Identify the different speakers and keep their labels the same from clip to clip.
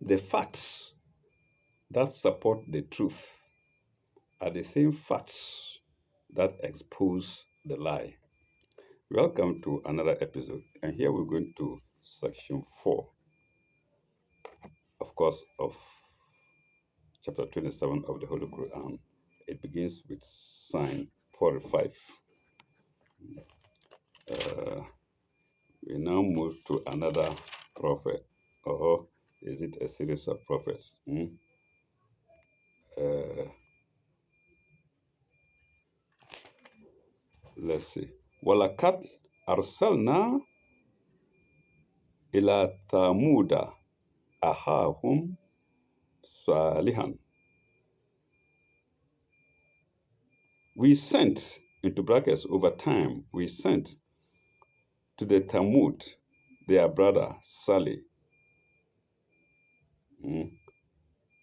Speaker 1: The facts that support the truth are the same facts that expose the lie. Welcome to another episode, and here we're going to section 4, of course, of chapter 27 of the Holy Quran. It begins with sign 45. Uh, we now move to another prophet, or is it a series of prophets? Uh, let's see. وَلَقَدْ أَرْسَلْنَا إِلَى ثَمُودَ أَخَاهُمْ صَالِحًا. We sent, into brackets, over time, we sent to the Thamud their brother Salih.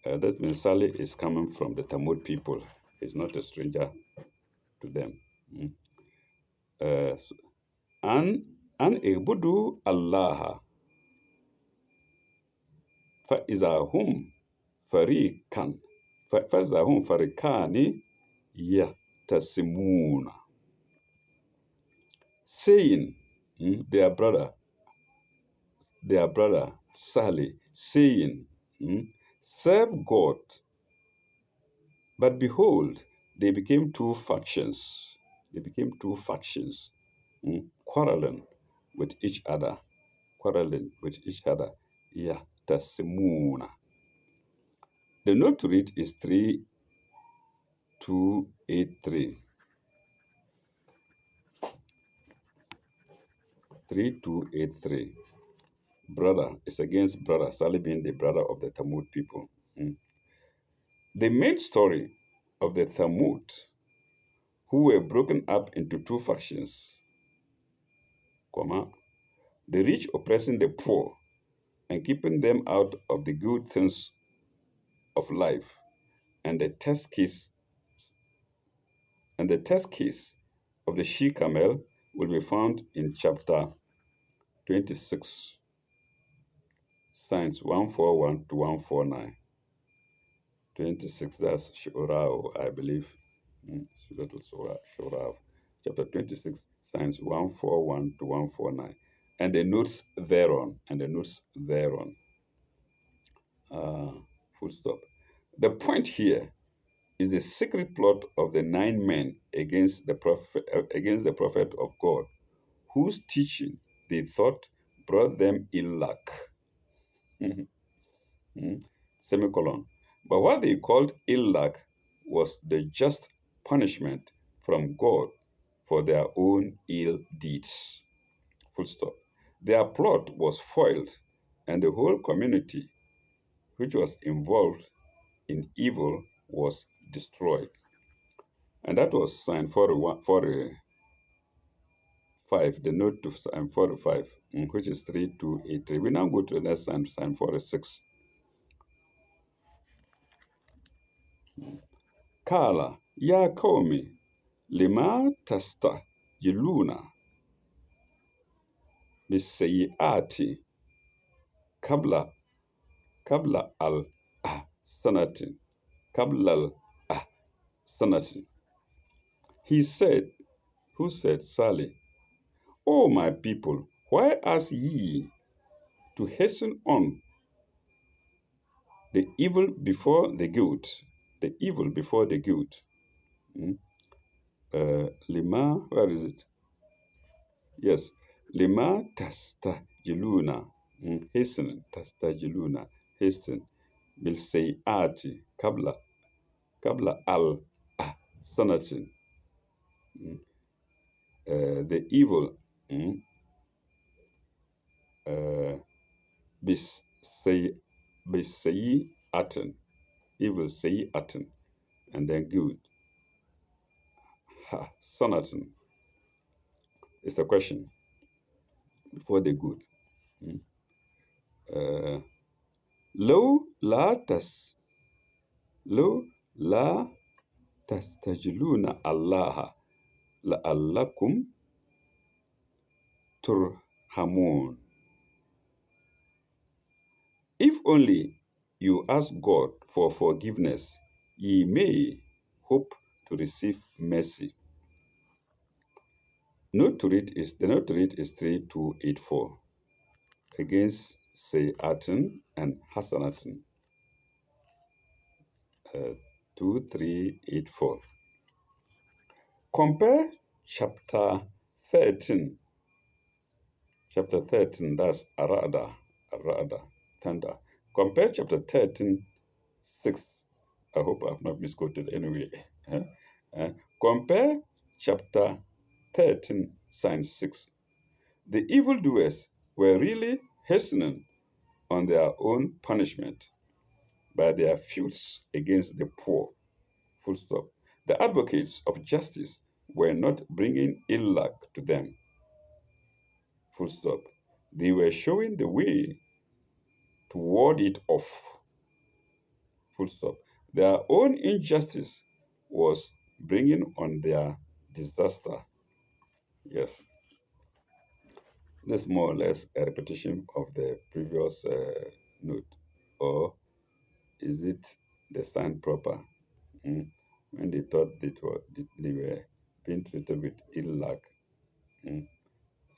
Speaker 1: That means Salih is coming from the Thamud people. He's not a stranger to them. An ibudu Allah فإذا هم فريقان فإذا هم فريقان يختصمون, saying, their brother Salih, saying, serve God. But behold, they became two factions. Quarreling with each other. Yahtasimuna. The note to read is 3283. 3283. Brother is against brother, Salih being the brother of the Thamud people. The main story of the Thamud, who were broken up into two factions, the rich oppressing the poor and keeping them out of the good things of life, and the test case of the she camel will be found in chapter 26, signs 141 to 149. 26, that's Shurao, I believe. Shurao. Chapter 26, signs 141 to 149. And the notes thereon. Full stop. The point here is the secret plot of the 9 men against the prophet of God, whose teaching they thought brought them ill luck. Semicolon. But what they called ill luck was the just punishment from God for their own ill deeds. Full stop. Their plot was foiled, and the whole community which was involved in evil was destroyed. And that was sign 45, the note to sign 45, which is 3283. We now go to the next sign 46. Kala ya qaumi lima tastajiluna bisayiati kabla al sanatin. He said, who said, Salih, O my people, why ask ye to hasten on the evil before the good? Lima, where is it? Yes, lima tastajiluna, hasten, bil sayyati kabla al sanatin. The evil, bisayi'atin, evil sayi'atin, and then good. Sanatin is the question before the good. Low la tastajiluna Allah la'allakum turhamun. If only you ask God for forgiveness, ye may hope to receive mercy. The note to read is 3284 against Sayatin and Hasanatin. 2384. Compare chapter 13. Chapter 13, that's Arada, thunder. Compare chapter 13, 6. I hope I have not misquoted anyway. Eh? Eh? Compare chapter 13, sign 6. The evildoers were really hastening on their own punishment by their feuds against the poor. Full stop. The advocates of justice were not bringing ill luck to them. Full stop. They were showing the way to ward it off. Full stop. Their own injustice was bringing on their disaster. Yes, that's more or less a repetition of the previous note. Or is it the sign proper? Mm. When they thought they were being treated with ill luck, mm,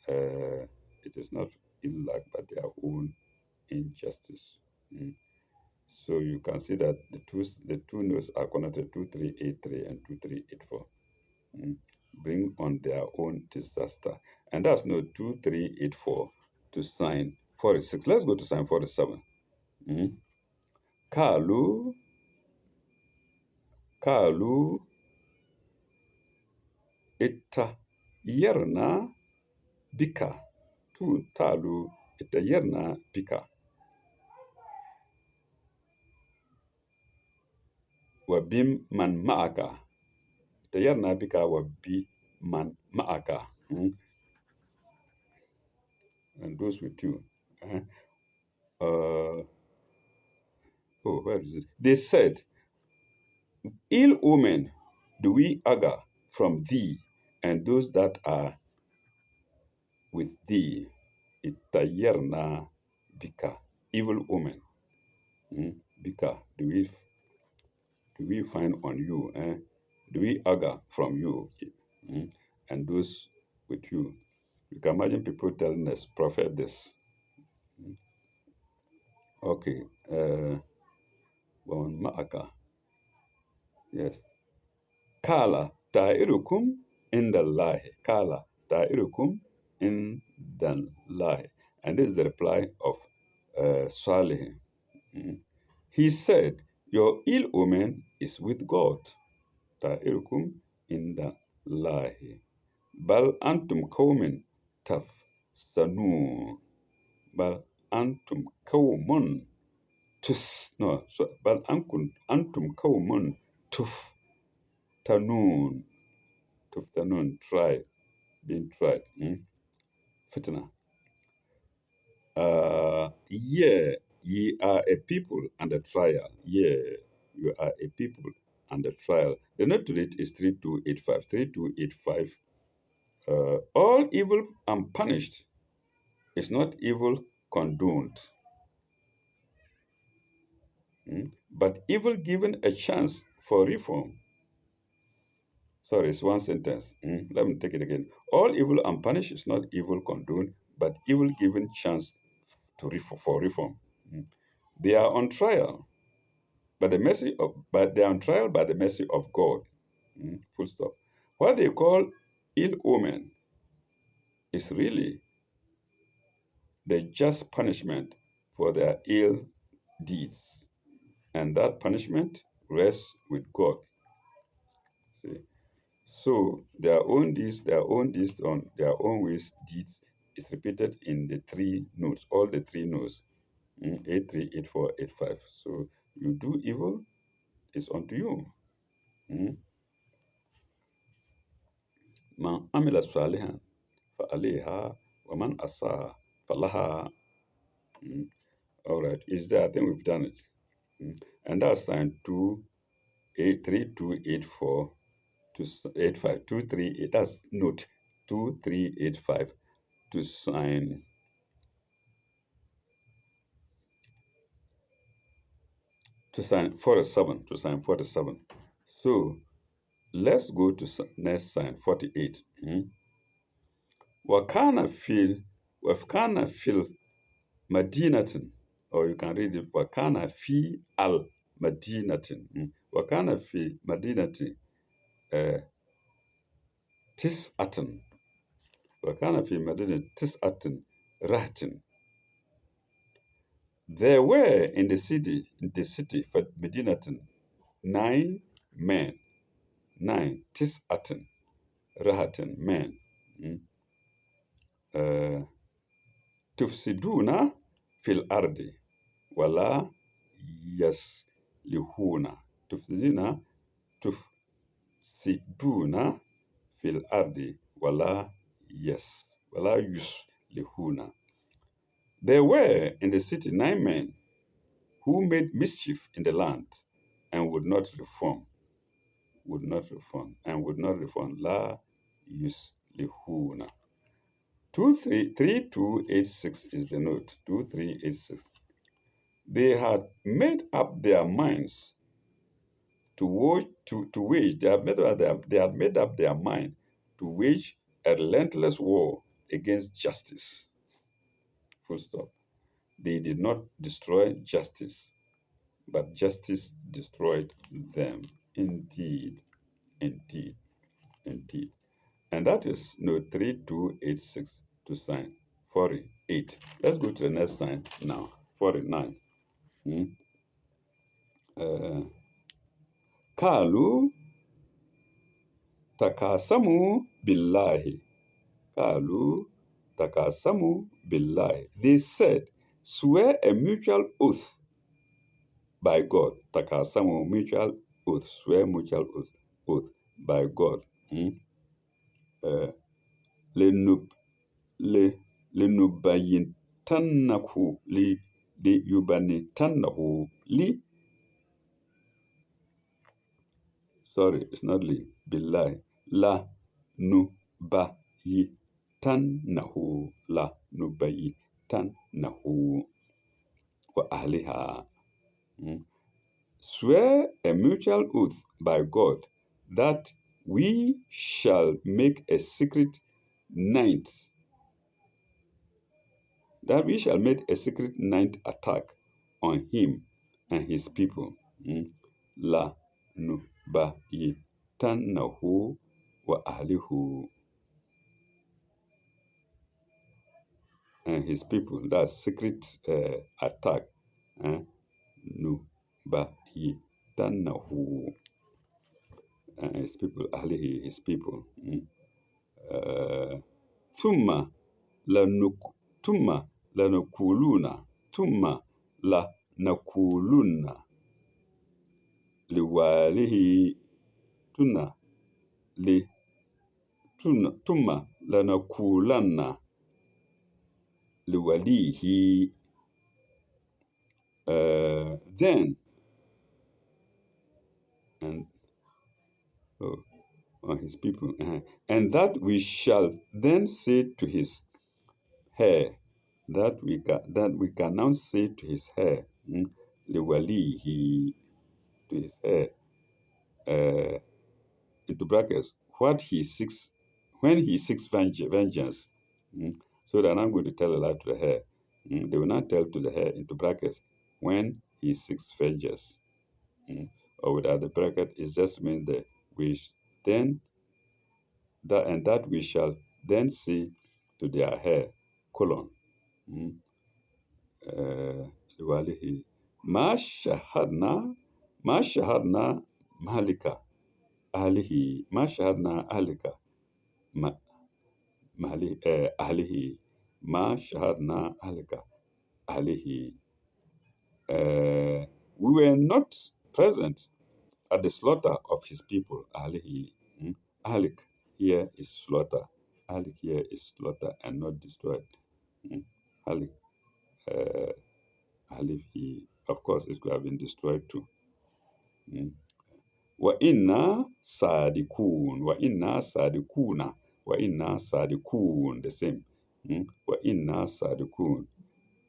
Speaker 1: it is not ill luck but their own injustice. Mm. So you can see that the two notes are connected 2383 and 2384. Mm. Bring on their own disaster. And that's note 2384 to sign 46. Let's go to sign 47. Mm. Kalu, Kalu, Ita, Yerna, Bika. Tu Talu, Ita Yerna, Bika. Wabim man Maaka. Ita Yerna, Bika, Wabi man Maaka. Mm. And those with you. Uh-huh. Where is it? They said, ill omen do we augur from thee and those that are with thee. Itayerna bika. Evil omen. Bika. Do we find on you? Do we augur from you? Mm, and those with you. You can imagine people telling us, prophet this. Mm, Okay. Maaka. Yes. Kala ta'irukum indallahi. Kala ta'irukum indallahi. And this is the reply of Salih. Mm. He said, your ill omen is with God. Ta'irukum indallahi. Bal antum qawmin taf sanu. Bal antum qawmun tus. No, so, bal antum qawmun tuf tanun. Tuftanun, tried, being tried. Fitna. Yeah, ye are a people under trial. Yeah, you are a people under trial. The note to it is 3285. 3285. All evil unpunished is not evil condoned, but evil given a chance for reform. Sorry, it's one sentence. Let me take it again. All evil unpunished is not evil condoned, but evil given chance for reform. Mm. They are on trial, but they are on trial by the mercy of God. Full stop. What they call ill omen is really the just punishment for their ill deeds, and that punishment rests with God. See, so their own deeds on their own ways deeds is repeated in the three notes, all the three notes, 83, 84, 85. So you do evil, it's unto you. Mm. Man amila salihan fa alayha wa man asa falaha. Mm. All right, is there? I think we've done it. And that's sign 283 284 to 85 238. That's note 2385 to sign to sign 47, to sign 47. So let's go to next sign 48. Wakana fil Wakana fil Madinatin, or you can read it Wakana fi al Madinatin. Wakana fi Madinatin tis'atin. Wakana fi Madinatin tis'atin rahatin. There were in the city for Medinatin 9 men, tis'atin rahatin men. Uh, Tufsiduna fil ardi wala yaslihuna. Tufsiduna tufsiduna fil ardi wala yuslihuna. There were in the city 9 men who made mischief in the land and would not reform, La yuslihuna. 3286 is the note. 2386. They had made up their minds to wage. They had made up their mind to wage a relentless war against justice. Full stop. They did not destroy justice, but justice destroyed them. Indeed, indeed, indeed. And that is note 3286 to sign 48. Let's go to the next sign now. 49. Kalu takasamu billahi. Kalu takasamu billahi. They said, swear a mutual oath by God. Takasamu, mutual oath. Swear mutual oath by God. Lenub le lenubayintannahu li sorry, it's not li billahi la nubayitannahu wa ahliha. Swear a mutual oath by God that we shall make a secret night attack on him and his people. La nubayitannahu wa ahlihu. And his people, that's secret attack. Nubayitannahu. And his people, ahlihi, his people. Thumma lanakuluna liwalihi thumma lanakulanna liwalihi. Then and on his people, and that we shall then say to his hair, that we can now say to his hair, liwalihi, to his hair, into brackets, what he seeks when he seeks vengeance. So that I'm going to tell a lie to the hair. They will not tell to the hair, into brackets, when he seeks vengeance. Or without the bracket, it just means that that we shall then say to their hair, colon. Liwalihi. Ma shahadna mahalika ahlihi. Ma shahadna ahlika ahlihi. Ma shahadna ahlika ahlihi. We were not present at the slaughter of his people. Ahlihi. Ahlik here is slaughter. Ahlik here is slaughter and not destroyed. Ahlik. Ahlihi. Of course, it could have been destroyed too. Wa inna sadikun. Wa inna sadikuna. Wa inna sadikun. The same. Wa inna sadikun.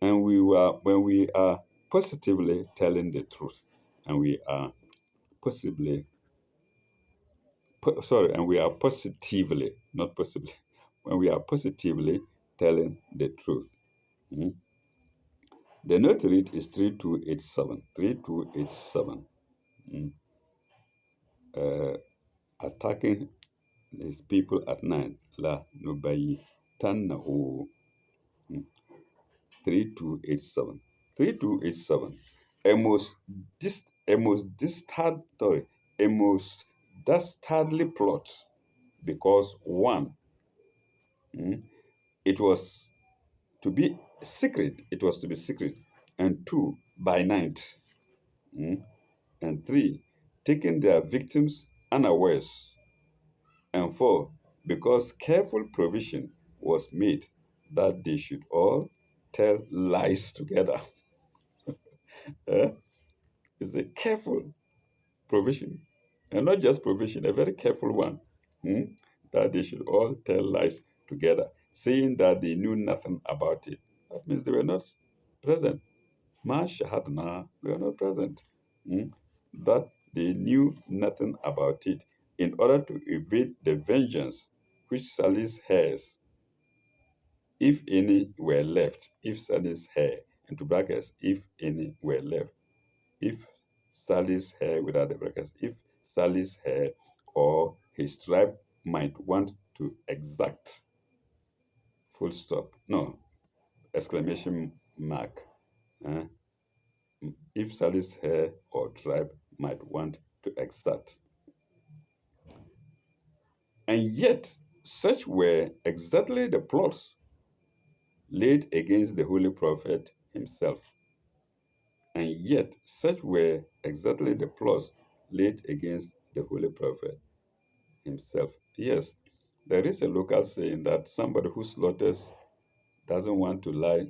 Speaker 1: And when we are positively telling the truth. and we are possibly, sorry, and we are positively, not possibly, when we are positively telling the truth. Mhm. The note to read is 3287. 3287. Mm. Uh, Attacking his people at night. La Nubayi Tanahu. 3287. 3287. A most dastard, sorry, a most dastardly plot because one, mm, it was to be secret. It was to be secret. And two, by night. Mm, and three, taking their victims unawares. And four, because careful provision was made that they should all tell lies together. Eh? It's a careful provision, and not just provision, a very careful one, hmm, that they should all tell lies together, saying that they knew nothing about it. That means they were not present. Ma shahadna, we were not present. Hmm, that they knew nothing about it in order to evade the vengeance which Sally's heirs, if any were left, if Sally's heir, into brackets, if any were left, if Sally's hair without the brackets, if Sally's hair or his tribe might want to exact, full stop, no, exclamation mark, eh? If Sally's hair or tribe might want to exact. And yet, such were exactly the plots laid against the holy prophet himself. And yet, such were exactly the plots laid against the holy prophet himself. Yes, there is a local saying that somebody who slaughters doesn't want to lie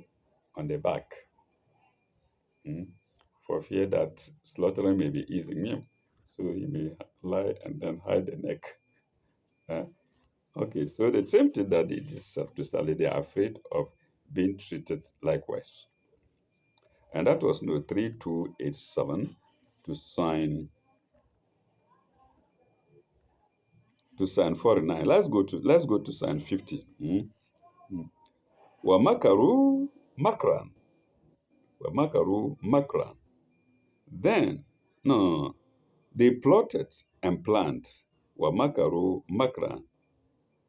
Speaker 1: on the back, mm, for fear that slaughtering may be easy. So he may lie and then hide the neck. Uh, okay, so the same thing that they did to Sally, they are afraid of being treated likewise. And that was no 3287 to sign 49. Let's go to sign 50. Wamakaru makran. Wamakaru makran. Then, no, no, no, they plotted and planned. Wamakaru makran.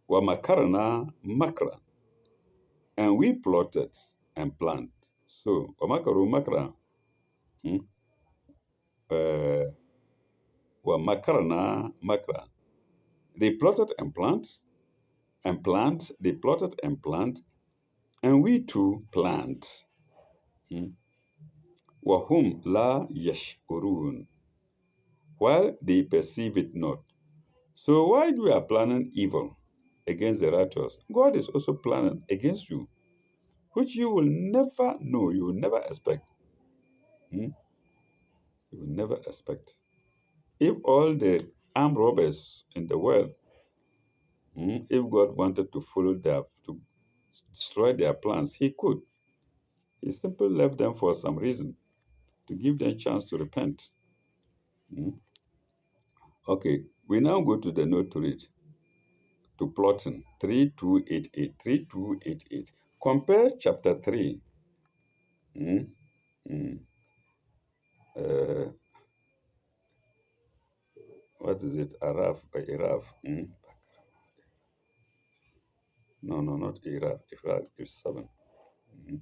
Speaker 1: Wamakarana makran. And we plotted and planned. So, wamakaru makran. Hmm, uh, Wamakarana makran. They plotted and planned. They plotted and planned. And we too planned. Hmm. Wahum la yashurun. While they perceive it not. So while we are planning evil against the righteous, God is also planning against you, which you will never know, you will never expect. Hmm? You will never expect. If all the armed robbers in the world, if God wanted to to destroy their plans, He could. He simply left them for some reason to give them a chance to repent. Hmm? Okay, we now go to the note to read, to plotting 3288. 3288. Compare chapter 3. Mm, mm, uh, what is it? Araf or Iraf? No, no, not Iraf. Iraf is 7. Mm.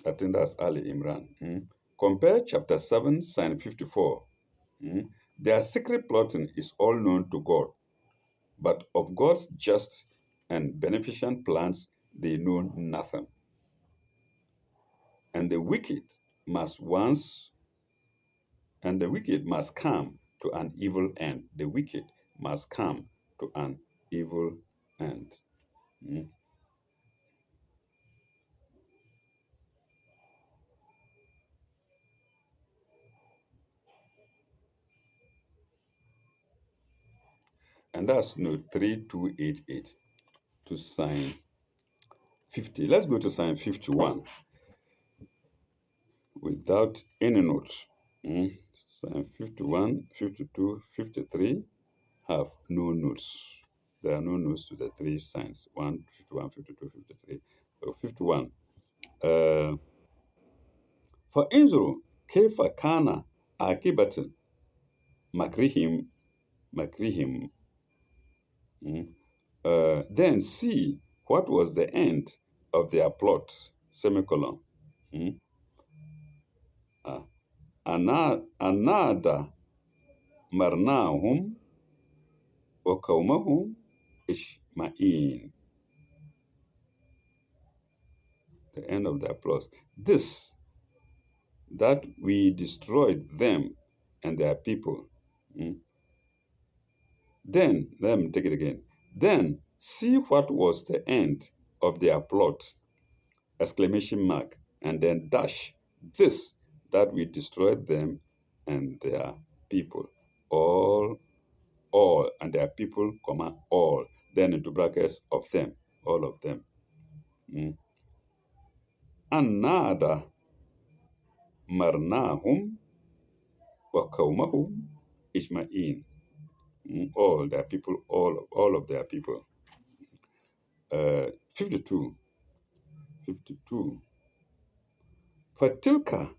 Speaker 1: I think that's Ali Imran. Compare chapter 7, sign 54. Mm. Their secret plotting is all known to God, but of God's just and beneficent plans they know nothing. And the wicked must once and the wicked must come to an evil end. The wicked must come to an evil end. Mm. And that's note 3288 to sign 50. Let's go to sign 51 without any notes. Mm. Sign 51, 52, 53 have no notes. There are no notes to the three signs 1, 51, 52, 53. So 51. Uh, فانظروا كيف كان عاقبة مكرهم مكرهم. Mm. Then see what was the end of their plot, semicolon. Mm. Uh, another marnahum وقومهم إجمعين. The end of their plot. This, that we destroyed them and their people. Mm. Then, let me take it again. Then see what was the end of their plot, exclamation mark, and then dash. This, that we destroyed them and their people. All, and their people, comma, all. Then into brackets of them, all of them. Mm. Another marnahum wa qawmahum ijma'in. All their people, all of their people. 52. 52. فتلك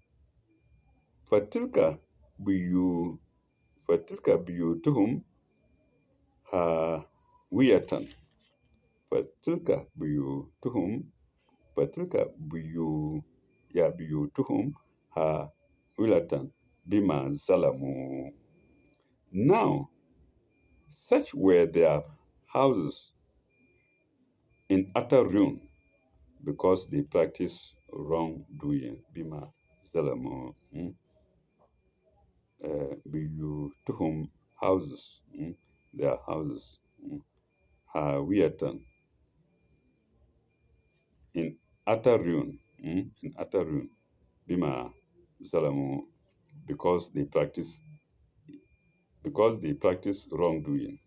Speaker 1: فتلك بيو فتلك بيوتهم هاوية فتلك بيوتهم فتلك بيوتهم هاوية بما ظلموا. Now such were their houses in utter ruin because they practice wrongdoing. Bima zalamu. Biyutuhum houses. Their houses. Hawiyatan. In utter ruin. In utter ruin. Bima zalamu. Because they practice wrongdoing.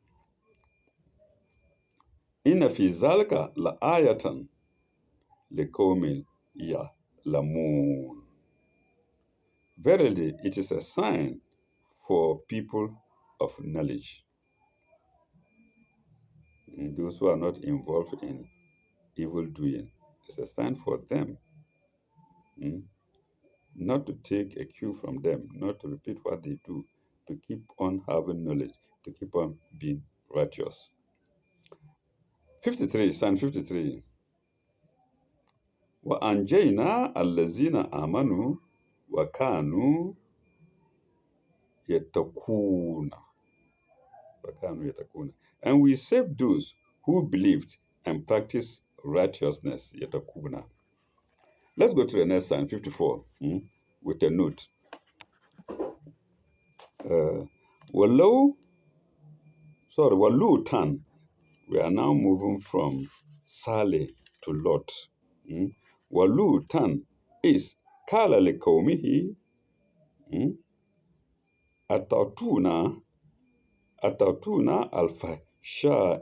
Speaker 1: Inna fi zalika la ayatan liqawmin ya'lamun. Verily, it is a sign for people of knowledge, those who are not involved in evil doing. It's a sign for them, not to take a cue from them, not to repeat what they do, to keep on having knowledge, to keep on being righteous. 53, Psalm 53. وَأَنْجَيْنَا الَّذِينَ آمَنُوا وَكَانُوا يَتَّقُونَ. And we saved those who believed and practiced righteousness. Yatakuna. Let's go to the next Psalm 54 with a note. Walutan. We are now moving from Saleh to Lot. Walutan is Kala Likaumihi Atatuna Alfa Sha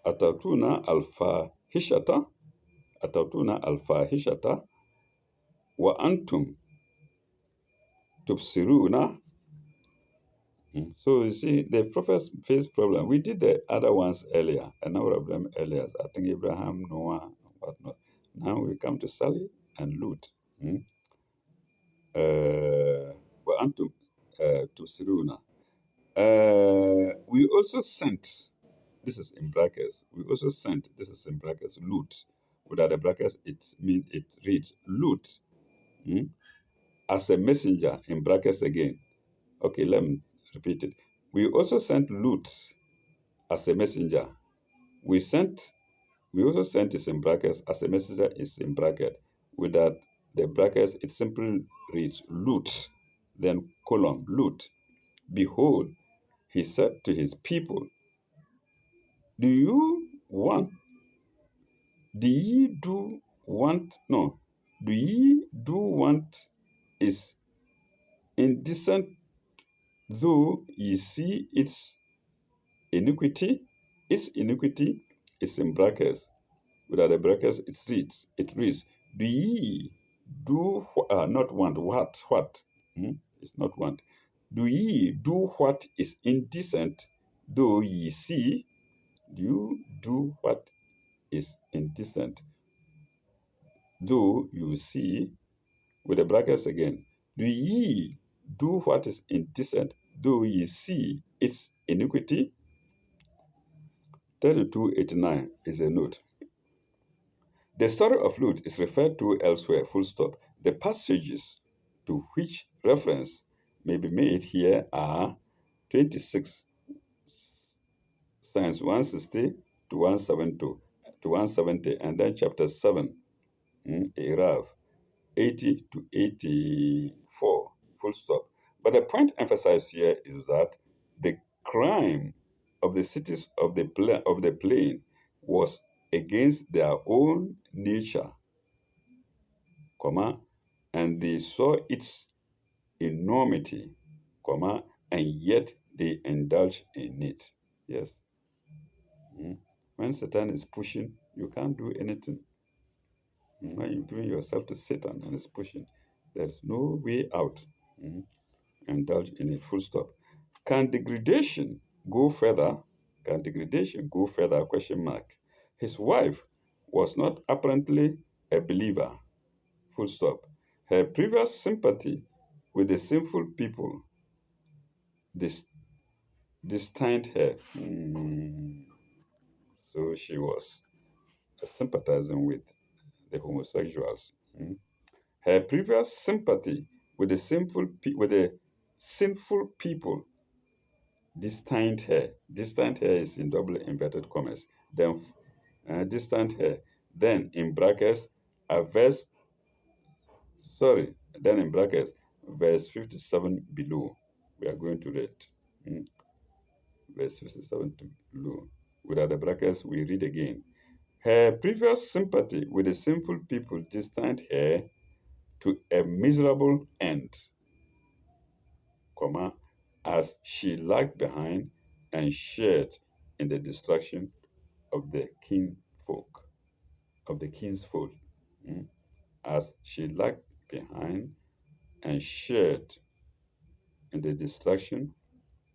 Speaker 1: Atatuna Alfa Hishata Atatuna Alfa Hishata wa Antum Tubsiruna. So you see, the prophets face problem. We did the other ones earlier, a number of them earlier. I think Abraham, Noah, and whatnot. Now we come to Sally and Lut. Wa Antum Tubsiruna. We also sent, this is in brackets, this is in brackets, Lut. Without the brackets, it reads Lut as a messenger, in brackets again. Okay, let me repeat it. We also sent Lut as a messenger. We also sent it in brackets as a messenger is in bracket. Without the brackets, it simply reads Lut, then colon, Lut. Behold, he said to his people, do ye do want is indecent, though ye see its iniquity is in brackets. Without the brackets, it reads, do ye not want what? Hmm? It's not want. Do ye do what is indecent, though ye see? Do you do what is indecent, though you see? With the brackets again. Do ye do what is indecent, though ye see its iniquity? 3289 is the note. The story of Lut is referred to elsewhere, full stop. The passages to which reference may be made here are 26, Psalms 160 to 170, and then chapter 7, Araf 80 to 84, full stop. But the point emphasized here is that the crime of the cities of the plain was against their own nature, comma, and they saw its enormity, comma, and yet they indulge in it. Yes. Mm. When Satan is pushing, you can't do anything. When you're giving yourself to Satan and is pushing, there's no way out. Mm. Indulge in it, full stop. Can degradation go further? Can degradation go further? Question mark. His wife was not apparently a believer, full stop. Her previous sympathy with the sinful people dis- disdained her. So she was sympathizing with the homosexuals. Her previous sympathy with the sinful people distant her. Distant her is in double inverted commas. Then distant her. Then in brackets, a verse, sorry, then in brackets, verse 57 below. We are going to read. Mm, Verse 57 to below. Without the brackets, we read again. Her previous sympathy with the sinful people distant her to a miserable end, comma, as she lagged behind and shared in the destruction of the kinfolk, of the kinsfolk, mm, as she lagged behind and shared in the destruction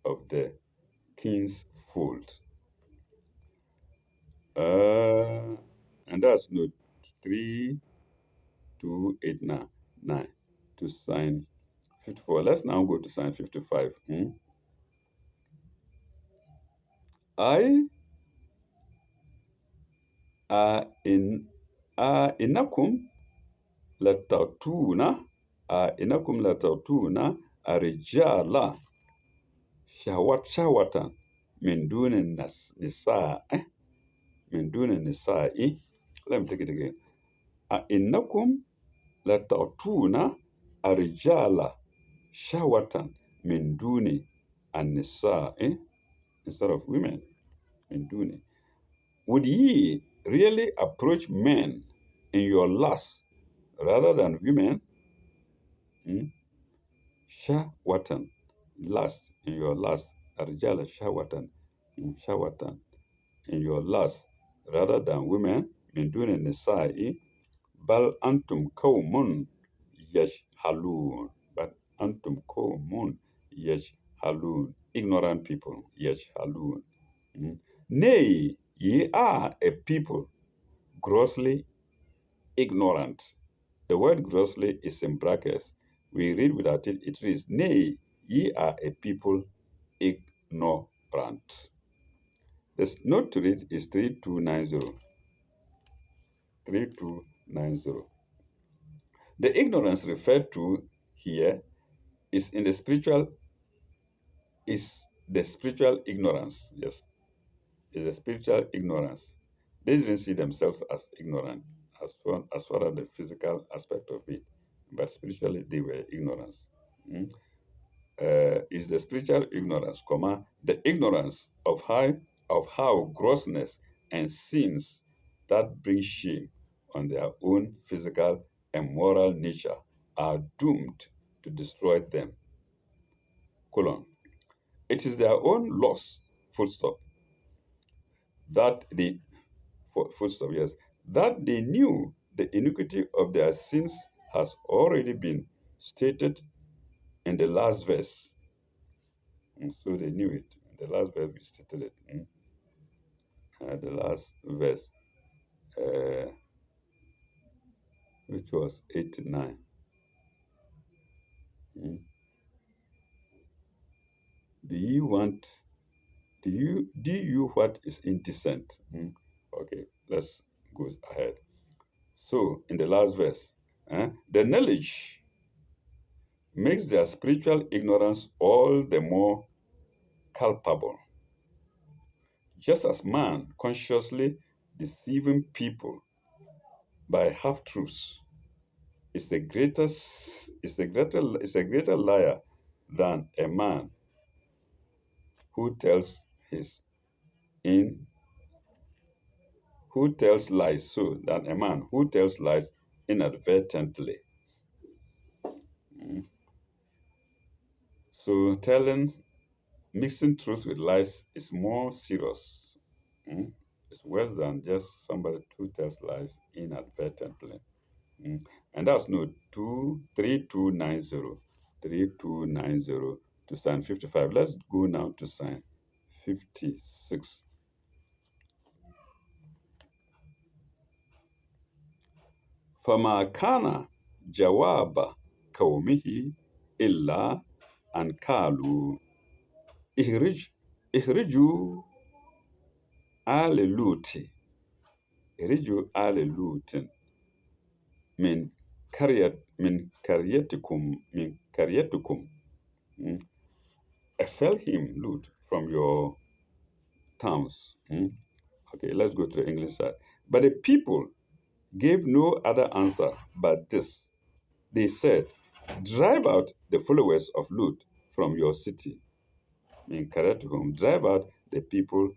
Speaker 1: of the kinsfold. Uh, and that's note 3289 to sign 54. Let's now go to sign 55. I in inakum latatuna inakum latatuna arijala shawatan min duni nisa min duni nisa'i. Let me take it again. Innakum latatuna arijala shawatan min duni an-nisa'i, instead of women, min duni. Would ye really approach men in your lust rather than women? Hmm? Shawatan, lust, in your lust. Arjala shawatan, shawatan, in your lust rather than women. Min duni nisa'i. Bal antum qawmun yajhalun. But antum qawmun yajhalun. Ignorant people. Yajhalun. Nay, ye are a people grossly ignorant. The word grossly is in brackets. We read without it, it reads, nay, ye are a people ignorant. The note to read is 3290. 3290. The ignorance referred to here is in the spiritual is the spiritual ignorance. Yes, is the spiritual ignorance. They didn't see themselves as ignorant as far as the physical aspect of it, but spiritually they were ignorance. Mm. Is the spiritual ignorance, comma, the ignorance of how grossness and sins that bring shame on their own physical and moral nature are doomed to destroy them. Colon. It is their own loss, full stop, that the full stop, yes, that they knew the iniquity of their sins has already been stated in the last verse. So they knew it. In the last verse, we stated it. The last verse, uh, which was 89. Mm. Do you want, do you what is indecent? Okay, let's go ahead. So, in the last verse, the knowledge makes their spiritual ignorance all the more culpable. Just as man consciously deceiving people by half truths is a greater liar than a man who tells his in who tells lies, so than a man who tells lies inadvertently. Mm. So telling mixing truth with lies is more serious. Mm. It's worse than just somebody who tells lies inadvertently. And that's no 23290 to sign 55. Let's go now to sign 56. فما كان جواب قومه إلا أن قالوا اخرج اخرجوا آل لوط اخرجوا آل لوط من قريتكم. Mm. Expel him, Lut, from your towns. Okay, let's go to the English side. But the people gave no other answer but this. They said, drive out the followers of Lut from your city. In Karatuhum, drive out the people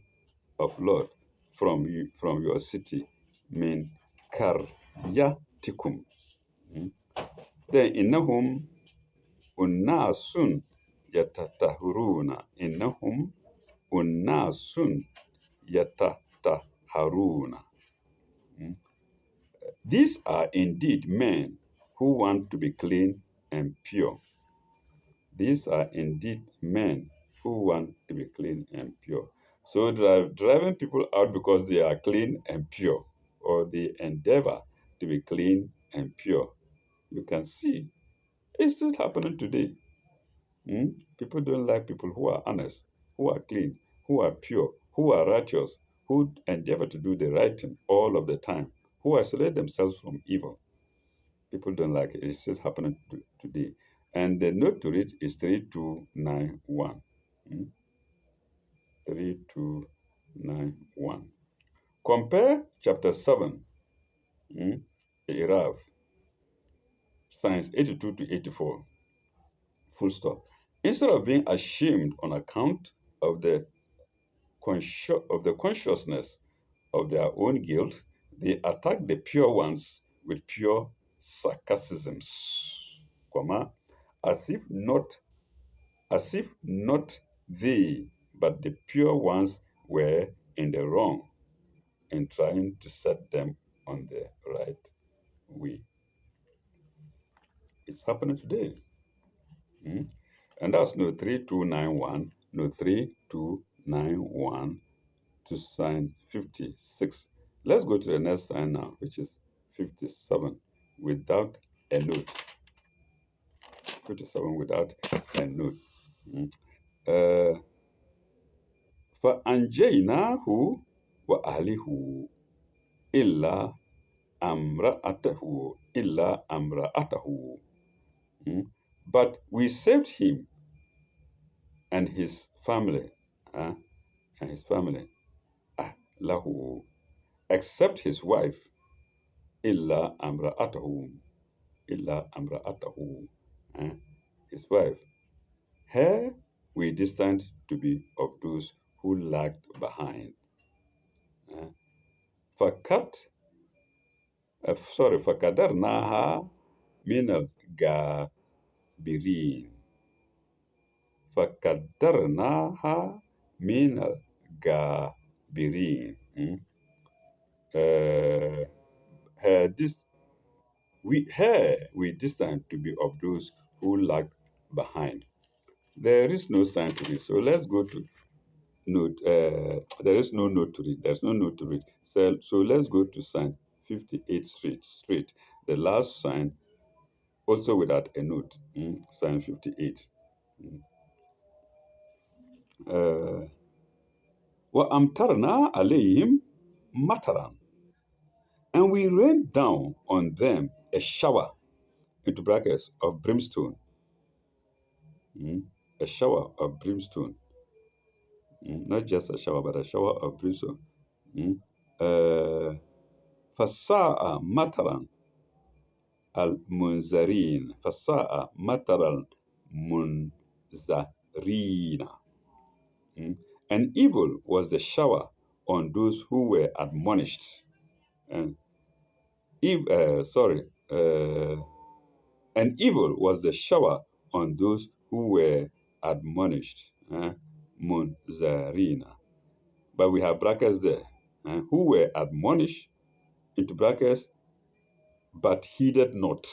Speaker 1: of Lot from your city. Min Karyatikum. Then innahum unnasun yatatahuruna. Innahum unnasun yatatahharuna. These are indeed men who want to be clean and pure. These are indeed men who want to be clean and pure. So driving people out because they are clean and pure, or they endeavor to be clean and pure. You can see it's still happening today. People don't like people who are honest, who are clean, who are pure, who are righteous, who endeavor to do the right thing all of the time, who isolate themselves from evil. People don't like it. It's still happening today. And the note to read is 3291. 3291. Compare chapter 7, mm, Iraq, Science 82 to 84. Full stop. Instead of being ashamed on account of the consciousness of their own guilt, they attack the pure ones with pure sarcasms, comma, as if not as if not they, but the pure ones were in the wrong in trying to set them on the right way. It's happening today. Mm? And that's no 3291, no 3291 to sign 56. Let's go to the next sign now, which is 57 without a note. 57 without a note. Mm. Uh, فأنجيناه وأهله إلا أمرأته. Mm. But we saved him and his family, uh, and his family, lahu, except his wife, illa amra'atahu, uh, his wife. Her we destined to be of those who lagged behind. Uh, fakat, فقدرناها من الغابرين. فقدرناها من الغابرين. this we distant to be of those who lag behind. There is no sign to this. So let's go to note. There is no note to read. There's no note to read. So let's go to sign 58 straight. The last sign also without a note. Sign 58. Mm. Uh, وَأَمْطَرْنَا عَلَيْهِمْ مَطَرًا, and we rained down on them a shower, into brackets, of brimstone. Mm. A shower of brimstone. Not just a shower, but a shower of brimstone. Mm. Uh, فَسَاءَ مَطَرًا الْمُنذَرِينَ فَسَاءَ مَطَرًا الْمُنذَرِينَ. Mm. And evil was the shower on those who were admonished. And sorry, and evil was the shower on those who were admonished. Munzarina. But we have brackets there. Who were admonished, into brackets, but heeded not.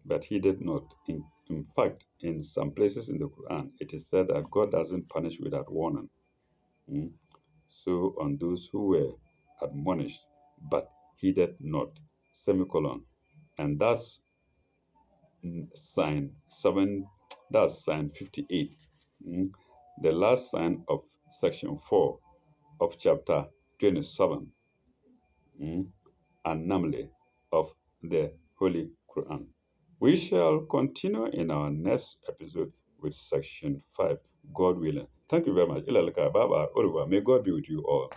Speaker 1: But heeded not. In fact, in some places in the Quran, it is said that God doesn't punish without warning. Mm. So on those who were admonished, but heeded not, semicolon. And that's sign 7, that's sign 58. Mm. The last sign of section 4 of chapter 27, and namely of the Holy Quran. We shall continue in our next episode with section 5, God willing. Thank you very much. Ilalaka, Baba, Oruwa. May God be with you all.